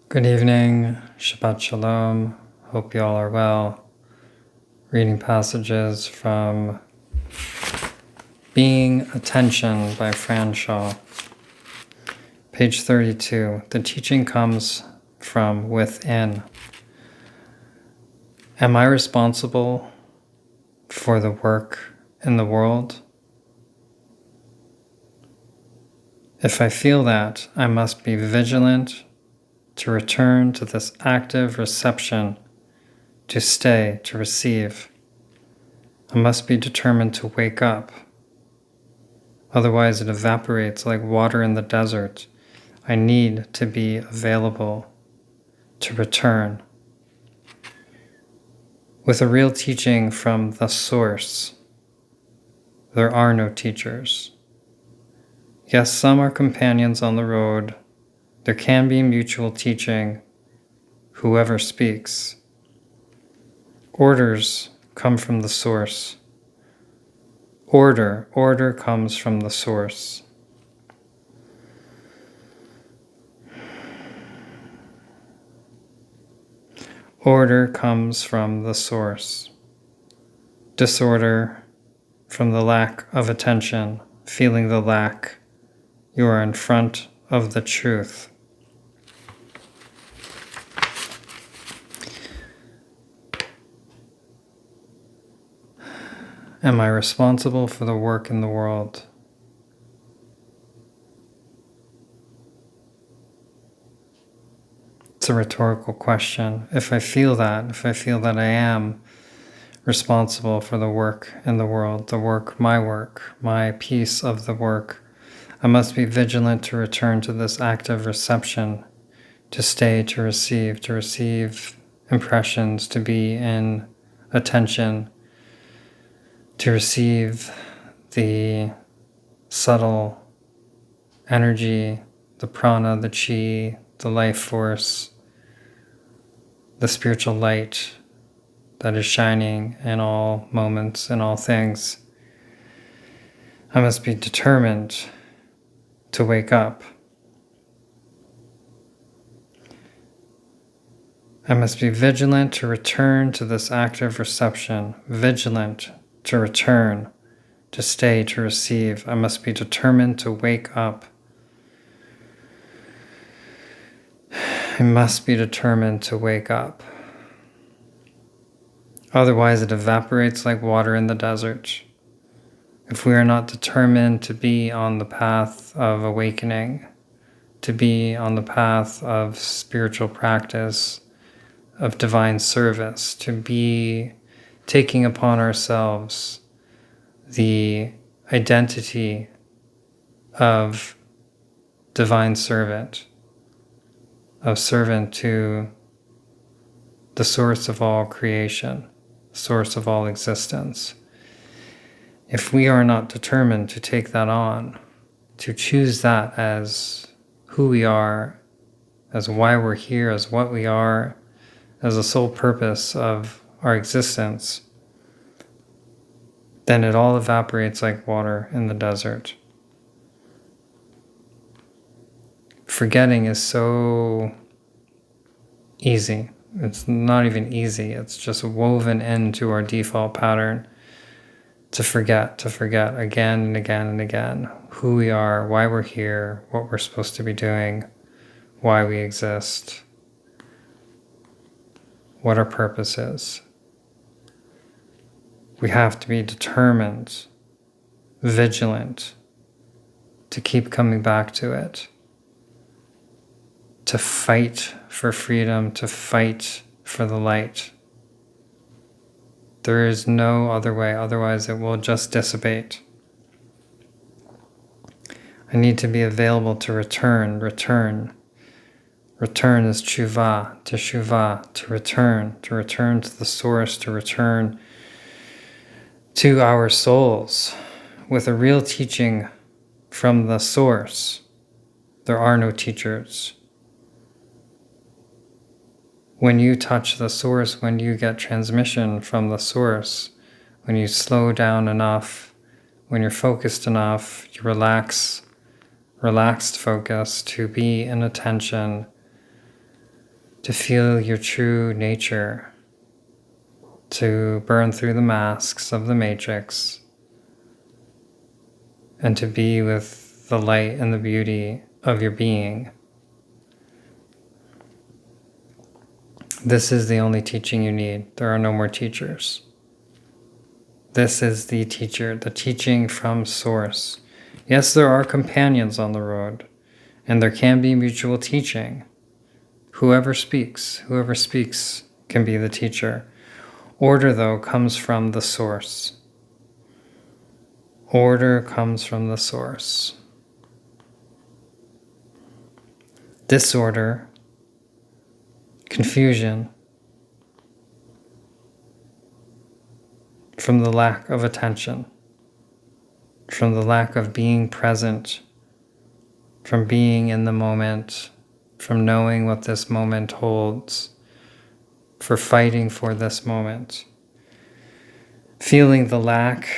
Good evening, Shabbat Shalom. Hope you all are well. Reading passages from Being Attention by Fran Shaw. Page 32. The teaching comes from within. Am I responsible for the work in the world? If I feel that, I must be vigilant to return to this active reception, to stay, to receive. I must be determined to wake up. Otherwise it evaporates like water in the desert. I need to be available to return. With a real teaching from the source, there are no teachers. Yes, some are companions on the road. There can be mutual teaching, whoever speaks. Orders come from the source. Order comes from the source. Order comes from the source. Disorder from the lack of attention, feeling the lack. You are in front of the truth. Am I responsible for the work in the world? It's a rhetorical question. If I feel that I am responsible for the work in the world, my piece of the work, I must be vigilant to return to this active reception, to stay, to receive impressions, to be in attention, to receive the subtle energy, the prana, the chi, the life force, the spiritual light that is shining in all moments, in all things. I must be determined to wake up. I must be vigilant to return to this active reception, vigilant to return, to stay, to receive. I must be determined to wake up. I must be determined to wake up. Otherwise, it evaporates like water in the desert. If we are not determined to be on the path of awakening, to be on the path of spiritual practice, of divine service, to be taking upon ourselves the identity of divine servant, of servant to the source of all creation, source of all existence. If we are not determined to take that on, to choose that as who we are, as why we're here, as what we are, as the sole purpose of our existence, then it all evaporates like water in the desert. Forgetting is so easy. It's not even easy. It's just woven into our default pattern to forget again and again and again who we are, why we're here, what we're supposed to be doing, why we exist, what our purpose is. We have to be determined, vigilant, to keep coming back to it, to fight for freedom, to fight for the light. There is no other way, otherwise it will just dissipate. I need to be available to return. Return is teshuvah, to return to the source, to return to our souls with a real teaching from the source. There are no teachers. When you touch the source, when you get transmission from the source, when you slow down enough, when you're focused enough, you relaxed focus to be in attention, to feel your true nature, to burn through the masks of the matrix, and to be with the light and the beauty of your being. This is the only teaching you need. There are no more teachers. This is the teacher, the teaching from Source. Yes, there are companions on the road, and there can be mutual teaching. Whoever speaks can be the teacher. Order, though, comes from the Source. Order comes from the Source. Disorder, confusion, from the lack of attention, from the lack of being present, from being in the moment, from knowing what this moment holds, for fighting for this moment. Feeling the lack,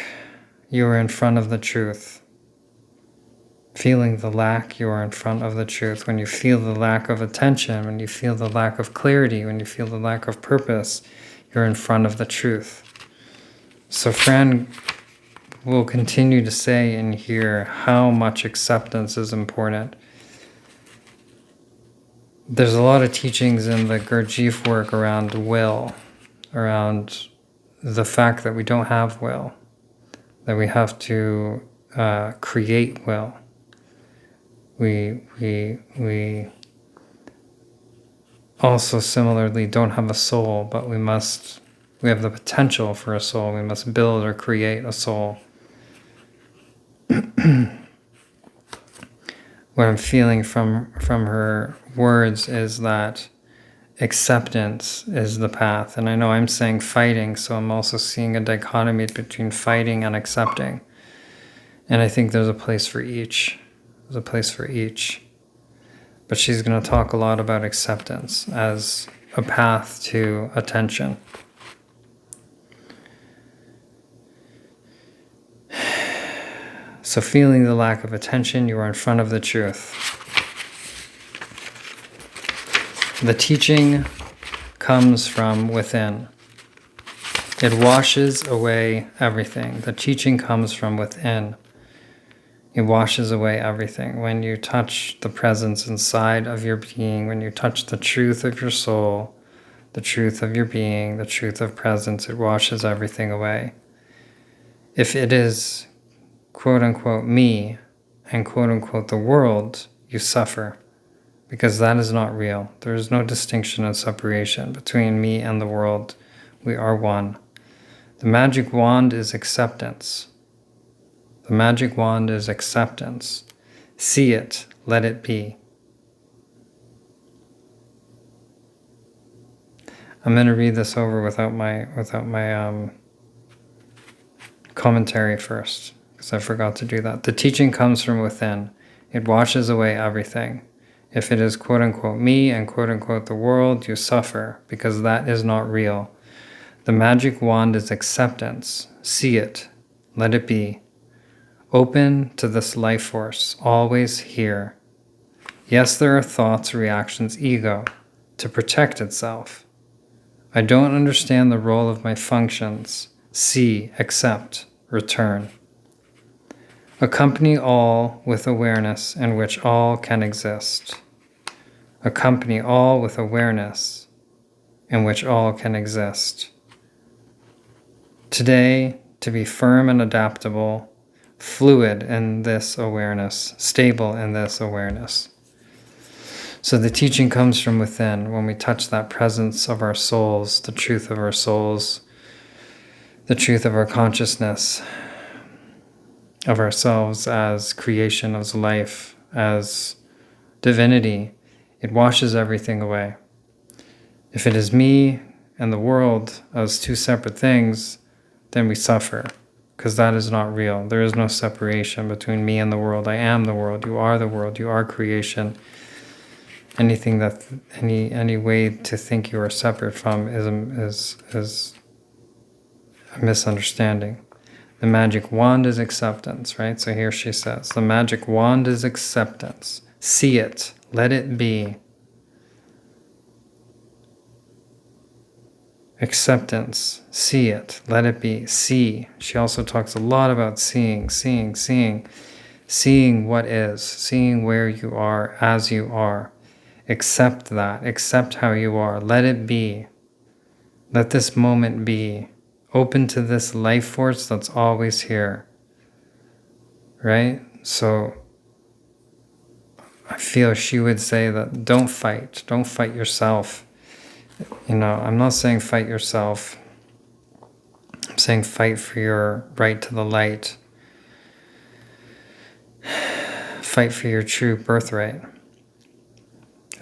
you are in front of the truth. Feeling the lack, you are in front of the truth. When you feel the lack of attention, when you feel the lack of clarity, when you feel the lack of purpose, you're in front of the truth. So Fran will continue to say in here how much acceptance is important. There's a lot of teachings in the Gurdjieff work around will, around the fact that we don't have will, that we have to create will. We also similarly don't have a soul, but we have the potential for a soul. We must build or create a soul. What I'm feeling from her words is that acceptance is the path. And I know I'm saying fighting, so I'm also seeing a dichotomy between fighting and accepting. And I think there's a place for each. There's a place for each. But she's going to talk a lot about acceptance as a path to attention. So feeling the lack of attention, you are in front of the truth. The teaching comes from within. It washes away everything. The teaching comes from within. It washes away everything. When you touch the presence inside of your being, when you touch the truth of your soul, the truth of your being, the truth of presence, it washes everything away. If it is quote unquote me and quote unquote the world, you suffer, because that is not real. There is no distinction and separation between me and the world. We are one. The magic wand is acceptance. The magic wand is acceptance. See it, let it be. I'm going to read this over without my commentary first, because I forgot to do that. The teaching comes from within. It washes away everything. If it is quote unquote me and quote unquote the world, you suffer, because that is not real. The magic wand is acceptance. See it, let it be. Open to this life force, always here. Yes, there are thoughts, reactions, ego, to protect itself. I don't understand the role of my functions. See, accept, return. Accompany all with awareness in which all can exist. Accompany all with awareness in which all can exist. Today, to be firm and adaptable, fluid in this awareness, stable in this awareness. So the teaching comes from within. When we touch that presence of our souls, the truth of our souls, the truth of our consciousness, of ourselves as creation, as life, as divinity, it washes everything away. If it is me and the world as two separate things, then we suffer, because that is not real. There is no separation between me and the world. I am the world. You are the world. You are creation. Anything that any way to think you are separate from is a misunderstanding. The magic wand is acceptance, right? So here she says, the magic wand is acceptance. See it. Let it be. Acceptance. See it. Let it be. See. She also talks a lot about seeing what is, seeing where you are as you are. Accept that. Accept how you are. Let it be. Let this moment be. Open to this life force that's always here. Right? So I feel she would say that don't fight. Don't fight yourself. I'm not saying fight yourself. I'm saying fight for your right to the light. Fight for your true birthright.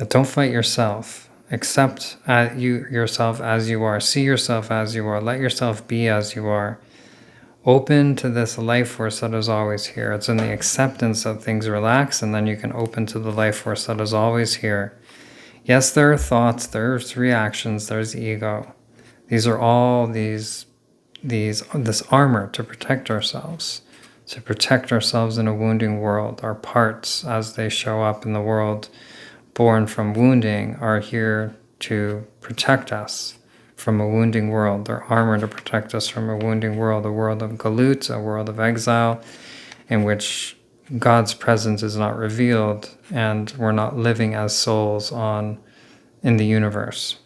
Don't fight yourself. Accept yourself as you are. See yourself as you are. Let yourself be as you are. Open to this life force that is always here. It's in the acceptance that things relax, and then you can open to the life force that is always here. Yes, there are thoughts, there's reactions, there's ego. These are all this armor to protect ourselves in a wounding world. Our parts, as they show up in the world, born from wounding, are here to protect us from a wounding world. They're armor to protect us from a wounding world, a world of galut, a world of exile, in which God's presence is not revealed and we're not living as souls in the universe.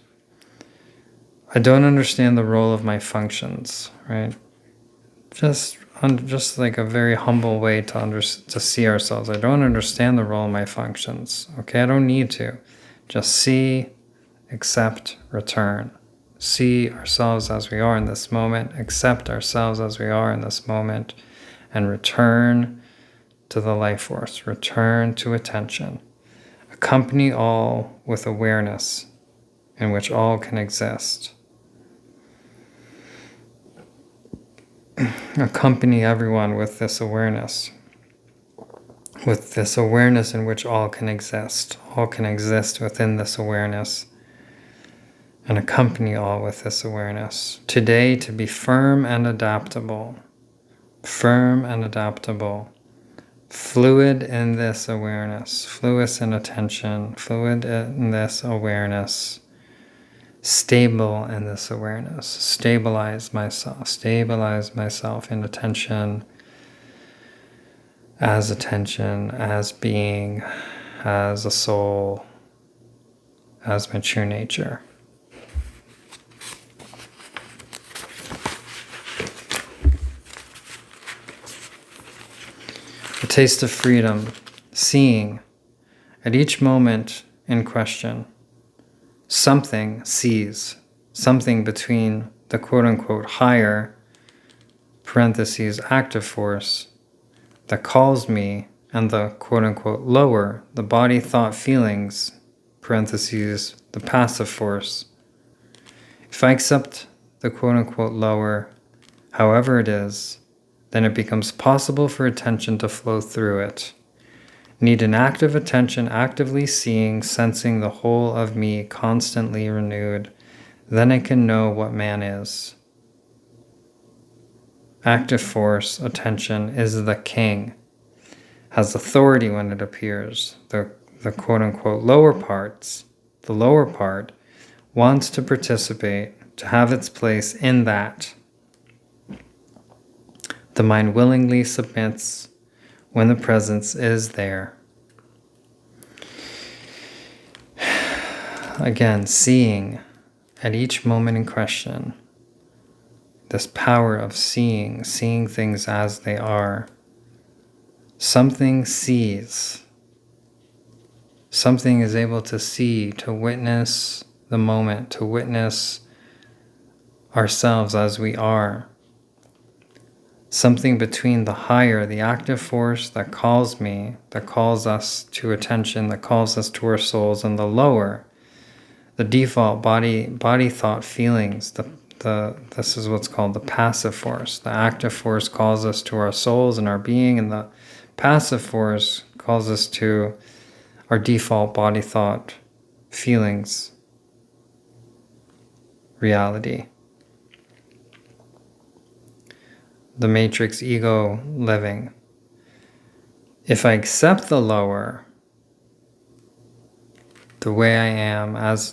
I don't understand the role of my functions, right? Just like a very humble way to see ourselves. I don't understand the role of my functions. Okay, I don't need to. Just see, accept, return. See ourselves as we are in this moment, accept ourselves as we are in this moment, and return to the life force, return to attention. Accompany all with awareness in which all can exist. Accompany everyone with this awareness in which all can exist. All can exist within this awareness. And accompany all with this awareness. Today, to be firm and adaptable. Firm and adaptable. Fluid in this awareness. Fluid in attention. Fluid in this awareness. Stable in this awareness. Stabilize myself in attention, as being, as a soul, as my true nature. A taste of freedom, seeing at each moment in question. Something sees, something between the quote-unquote higher, parentheses, active force, that calls me, and the quote-unquote lower, the body, thought, feelings, parentheses, the passive force. If I accept the quote-unquote lower, however it is, then it becomes possible for attention to flow through it. Need an active attention, actively seeing, sensing the whole of me constantly renewed. Then I can know what man is. Active force, attention, is the king. Has authority when it appears. The quote-unquote lower parts, the lower part, wants to participate, to have its place in that. The mind willingly submits when the presence is there. Again, seeing at each moment in question, this power of seeing things as they are. Something sees. Something is able to see, to witness the moment, to witness ourselves as we are. Something between the higher, the active force that calls me, that calls us to attention, that calls us to our souls, and the lower, the default body, thought, feelings. This is what's called the passive force. The active force calls us to our souls and our being, and the passive force calls us to our default body, thought, feelings, reality. The matrix ego living. If I accept the lower, the way I am, as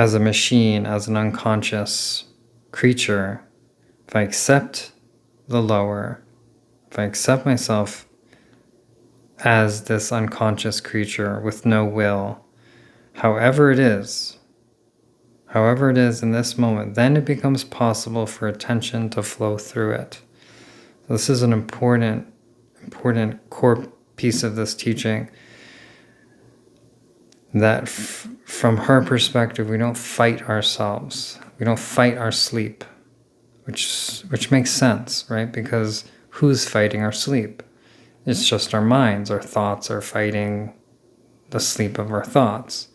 as a machine, as an unconscious creature, if I accept the lower, if I accept myself as this unconscious creature with no will, however it is in this moment, then it becomes possible for attention to flow through it. This is an important core piece of this teaching, that from her perspective, we don't fight ourselves. We don't fight our sleep, which makes sense, right? Because who's fighting our sleep? It's just our minds. Our thoughts are fighting the sleep of our thoughts.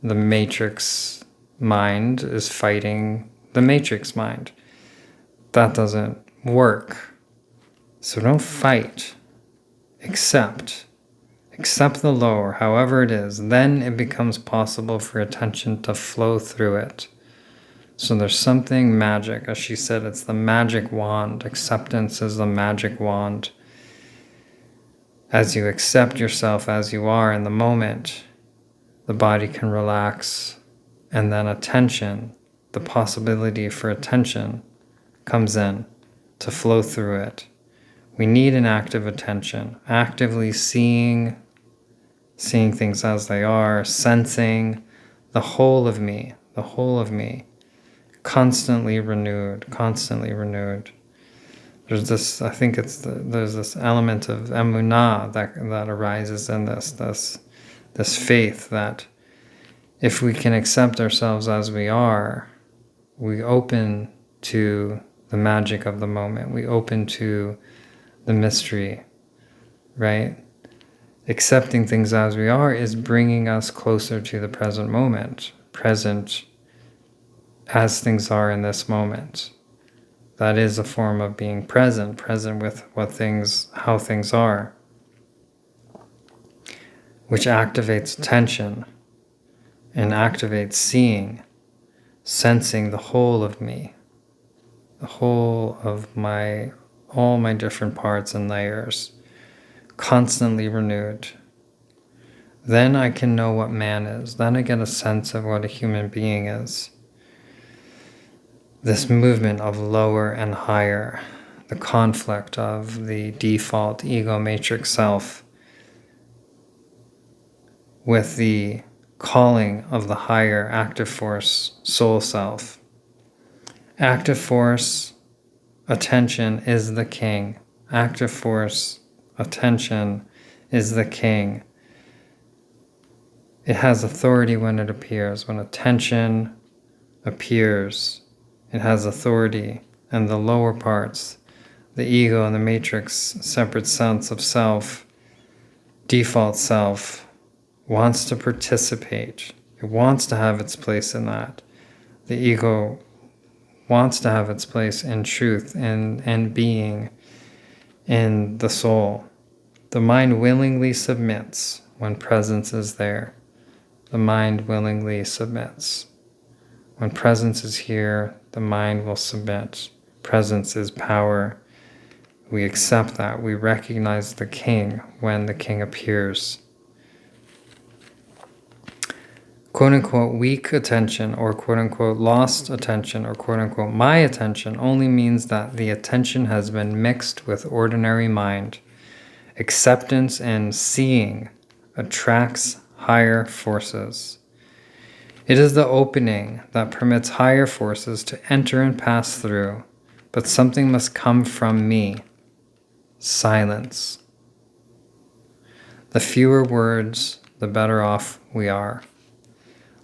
The matrix mind is fighting the matrix mind. That doesn't work. So don't fight. Accept the lower, however it is. Then it becomes possible for attention to flow through it. So there's something magic. As she said, it's the magic wand. Acceptance is the magic wand. As you accept yourself as you are in the moment, the body can relax, and then attention, the possibility for attention, comes in to flow through it. We need an active attention, actively seeing things as they are, sensing the whole of me, constantly renewed. There's this, I think there's this element of emunah that arises in this faith that if we can accept ourselves as we are, we open to the magic of the moment. We open to the mystery, right? Accepting things as we are is bringing us closer to the present moment, present as things are in this moment. That is a form of being present with how things are, which activates attention and activates seeing, sensing the whole of me, the whole of all my different parts and layers, constantly renewed. Then I can know what man is. Then I get a sense of what a human being is. This movement of lower and higher, the conflict of the default ego matrix self with the calling of the higher active force soul self. Active force attention is the king. Active force attention is the king. It has authority when it appears. When attention appears, it has authority. And the lower parts, the ego and the matrix, separate sense of self, default self, wants to participate. It wants to have its place in that. The ego wants to have its place in truth and being in the soul. The mind willingly submits when presence is there. The mind willingly submits. When presence is here, the mind will submit. Presence is power. We accept that. We recognize the king when the king appears. Quote-unquote weak attention or quote-unquote lost attention or quote-unquote my attention only means that the attention has been mixed with ordinary mind. Acceptance and seeing attracts higher forces. It is the opening that permits higher forces to enter and pass through, but something must come from me. Silence. The fewer words, the better off we are.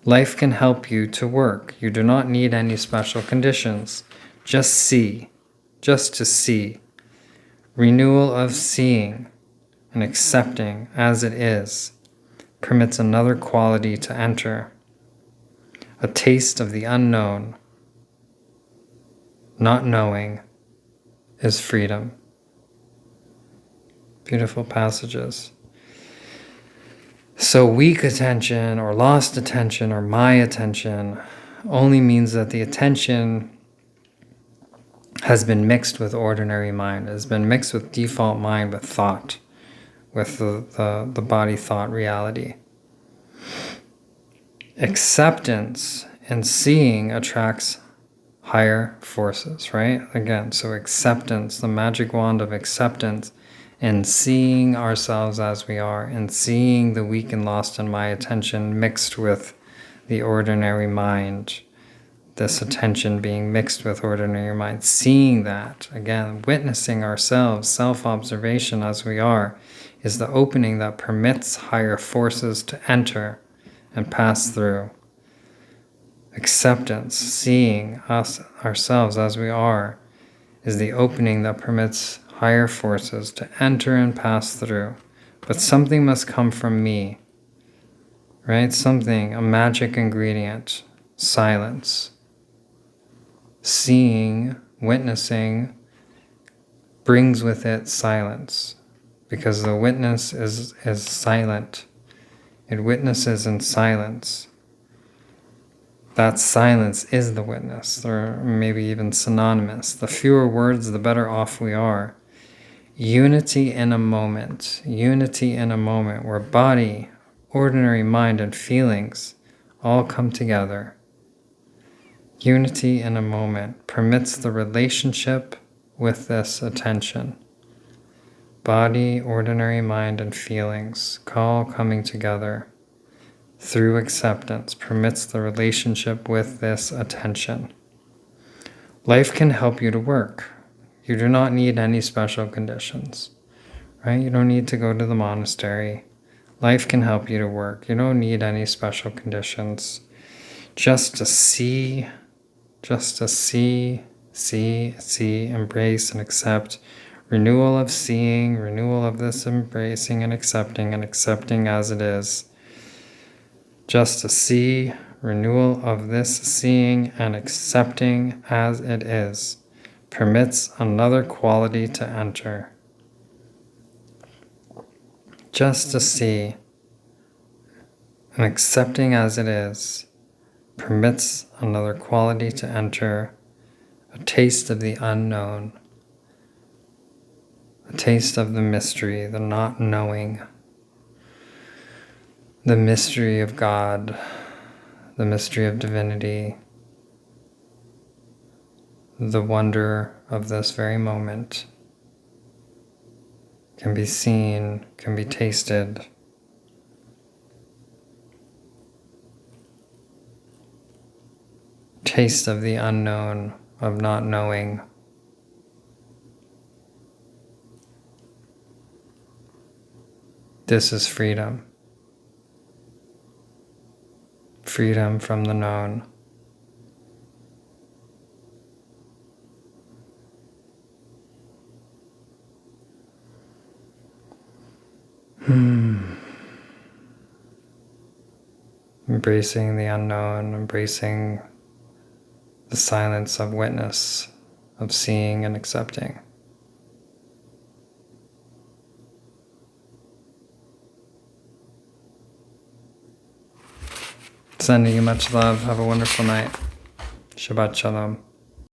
Life can help you to work. You do not need any special conditions. Just see. Just to see. Renewal of seeing and accepting as it is permits another quality to enter. A taste of the unknown. Not knowing is freedom. Beautiful passages. So weak attention or lost attention or my attention only means that the attention has been mixed with ordinary mind, has been mixed with default mind, with thought, with the body thought reality. Acceptance And seeing attracts higher forces, right? Again, so acceptance, the magic wand of acceptance, and seeing ourselves as we are, and seeing the weak and lost in my attention mixed with the ordinary mind, this attention being mixed with ordinary mind, seeing that, again, witnessing ourselves, self-observation as we are, is the opening that permits higher forces to enter and pass through. Acceptance, seeing us, ourselves as we are, is the opening that permits higher forces to enter and pass through. But something must come from me, right? Something, a magic ingredient, silence. Seeing, witnessing, brings with it silence, because the witness is silent. It witnesses in silence. That silence is the witness, or maybe even synonymous. The fewer words, the better off we are. Unity in a moment where body, ordinary mind, and feelings all come together. Unity in a moment permits the relationship with this attention. Body, ordinary mind, and feelings all coming together through acceptance permits the relationship with this attention. Life can help you to work. You do not need any special conditions, right? You don't need to go to the monastery. Life can help you to work. You don't need any special conditions. Just to see, embrace and accept. Renewal of seeing, renewal of this embracing and accepting as it is. Just to see, renewal of this seeing and accepting as it is, permits another quality to enter. Just to see and accepting as it is, permits another quality to enter, a taste of the unknown, a taste of the mystery, the not knowing, the mystery of God, the mystery of divinity, the wonder of this very moment can be seen, can be tasted. Taste of the unknown, of not knowing. This is freedom. Freedom from the known. Embracing the unknown, embracing the silence of witness, of seeing and accepting. Sending you much love. Have a wonderful night. Shabbat Shalom.